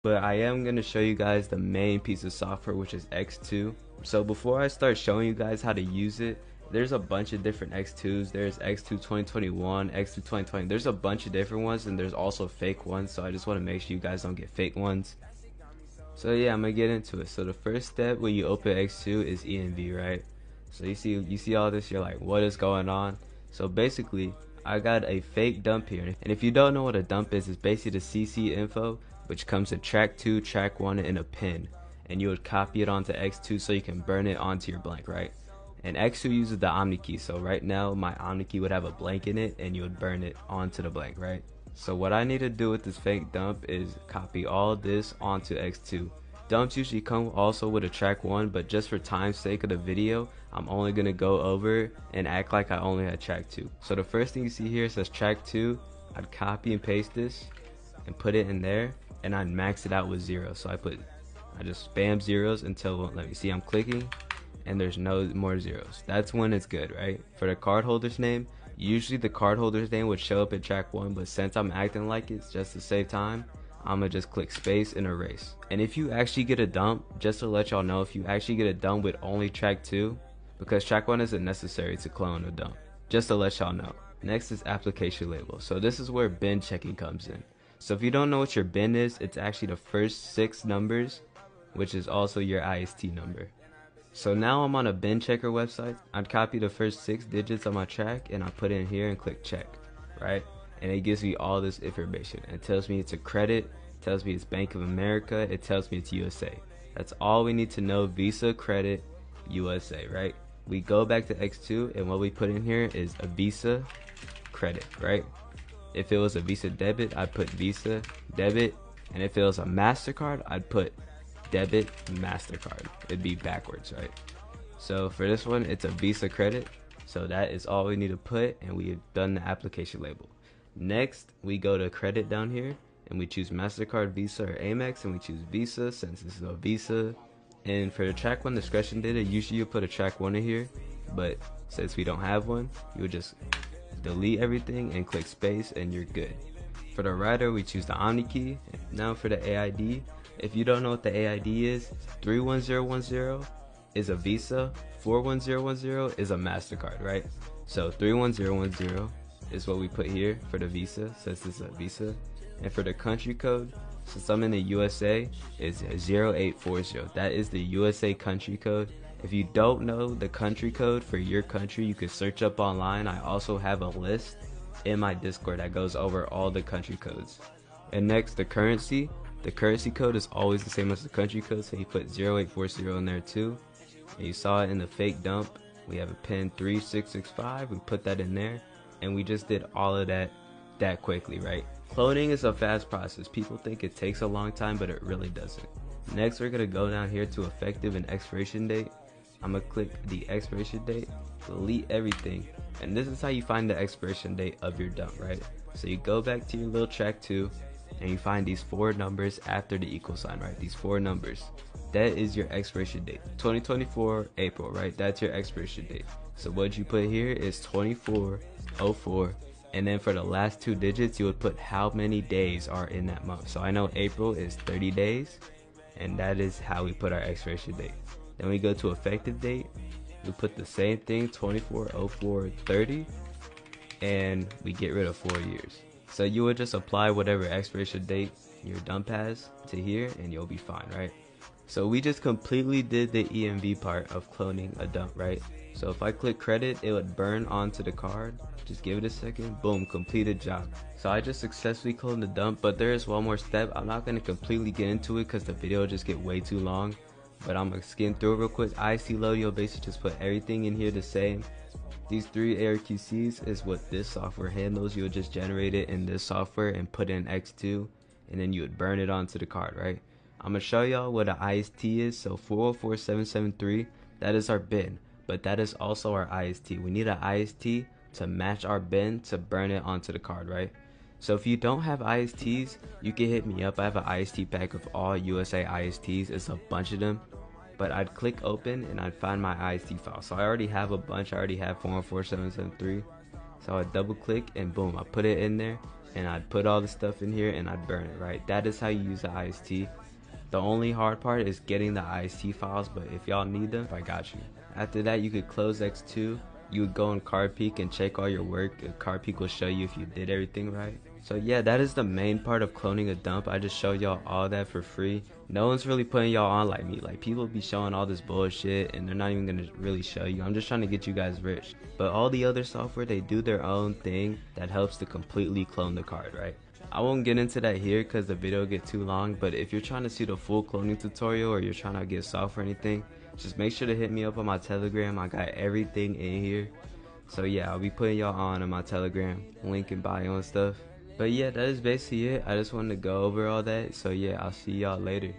but I am going to show you guys the main piece of software, which is X2. So before I start showing you guys how to use it, there's a bunch of different X2s. There's X2 2021, X2 2020. There's a bunch of different ones, and there's also fake ones. So I just want to make sure you guys don't get fake ones. So yeah, I'm gonna get into it. So the first step when you open X2 is ENV, right? So you see all this, you're like, what is going on? So basically, I got a fake dump here, and if you don't know what a dump is, it's basically the CC info, which comes to track 2, track 1, and a pin, and you would copy it onto X2 so you can burn it onto your blank, right? And X2 uses the Omni key, so right now my Omni key would have a blank in it, and you would burn it onto the blank, right? So what I need to do with this fake dump is copy all this onto X2. Dumps usually come also with a track 1, but just for time's sake of the video, I'm only going to go over and act like I only had track 2. So the first thing you see here says track 2. I'd copy and paste this and put it in there, and I'd max it out with 0. So I just spam zeros until, let me see, I'm clicking and there's no more zeros. That's when it's good, right? For the cardholder's name, usually the cardholder's name would show up in track 1, but since I'm acting like it's just to save time, I'm gonna just click space and erase. And if you actually get a dump, just to let y'all know, if you actually get a dump with only track 2, because track 1 isn't necessary to clone a dump, just to let y'all know. Next is application label. So this is where bin checking comes in. So if you don't know what your bin is, it's actually the first 6 numbers, which is also your IST number. So now I'm on a bin checker website. I'd copy the first 6 digits on my track and I put it in here and click check, right? And it gives me all this information. It tells me it's a credit, it tells me it's Bank of America, it tells me it's USA. That's all we need to know. Visa, credit, USA, right? We go back to X2 and what we put in here is a Visa credit, right? If it was a Visa debit, I'd put Visa debit, and if it was a MasterCard, I'd put debit MasterCard. It'd be backwards, right? So for this one, it's a Visa credit, so that is all we need to put, and we've done the application label. Next, we go to credit down here, and we choose MasterCard, Visa, or Amex, and we choose Visa since this is a Visa. And for the track 1 discretion data, usually you put a track 1 in here, but since we don't have one, you would just delete everything and click space and you're good. For the writer, we choose the Omni key. Now for the AID, if you don't know what the AID is, 31010 is a Visa, 41010 is a MasterCard, right? So 31010 is what we put here for the Visa, since this is a Visa. And for the country code, since I'm in the USA, is 0840. That is the USA country code. If you don't know the country code for your country, you can search up online. I also have a list in my Discord that goes over all the country codes. And next, the currency. The currency code is always the same as the country code, so you put 0840 in there too. And you saw it in the fake dump. We have a pin 3665. We put that in there, and we just did all of that quickly, right? Cloning is a fast process. People think it takes a long time, but it really doesn't. Next, we're gonna go down here to effective and expiration date. I'm gonna click the expiration date, delete everything, and this is how you find the expiration date of your dump, right? So you go back to your little track 2 and you find these 4 numbers after the equal sign, right? These 4 numbers, that is your expiration date. 2024 April, right? That's your expiration date. So what you put here is 2404, and then for the last 2 digits you would put how many days are in that month. So I know April is 30 days, and that is how we put our expiration date. Then we go to effective date, we put the same thing, 240430, and we get rid of 4 years. So you would just apply whatever expiration date your dump has to here and you'll be fine, right? So we just completely did the ENV part of cloning a dump, right? So if I click credit, it would burn onto the card. Just give it a second, boom, completed job. So I just successfully cloned the dump, but there is one more step. I'm not gonna completely get into it because the video will just get way too long, but I'm gonna skim through it real quick. IC load, you'll basically just put everything in here the same. These 3 ARQCs is what this software handles. You would just generate it in this software and put in X2, and then you would burn it onto the card, right? I'm gonna show y'all what an IST is. So 404773, that is our bin, but that is also our IST. We need an IST to match our bin to burn it onto the card, right? So if you don't have ISTs, you can hit me up. I have an IST pack of all USA ISTs. It's a bunch of them, but I'd click open and I'd find my IST file. So I already have a bunch. I already have 414773. So I double click and boom, I put it in there. and I'd put all the stuff in here and I'd burn it, right? That is how you use the IST. The only hard part is getting the IST files, but if y'all need them, I got you. After that, you could close X2. You would go in CardPeek and check all your work. CardPeek will show you if you did everything right. So yeah, that is the main part of cloning a dump. I just showed y'all all that for free. No one's really putting y'all on like me. Like, people be showing all this bullshit and they're not even gonna really show you. I'm just trying to get you guys rich. But all the other software, they do their own thing that helps to completely clone the card, right? I won't get into that here because the video will get too long, but if you're trying to see the full cloning tutorial or you're trying to get software or anything, just make sure to hit me up on my Telegram. I got everything in here. So yeah, I'll be putting y'all on my Telegram, link in bio and stuff. But yeah, that is basically it. I just wanted to go over all that. So yeah, I'll see y'all later.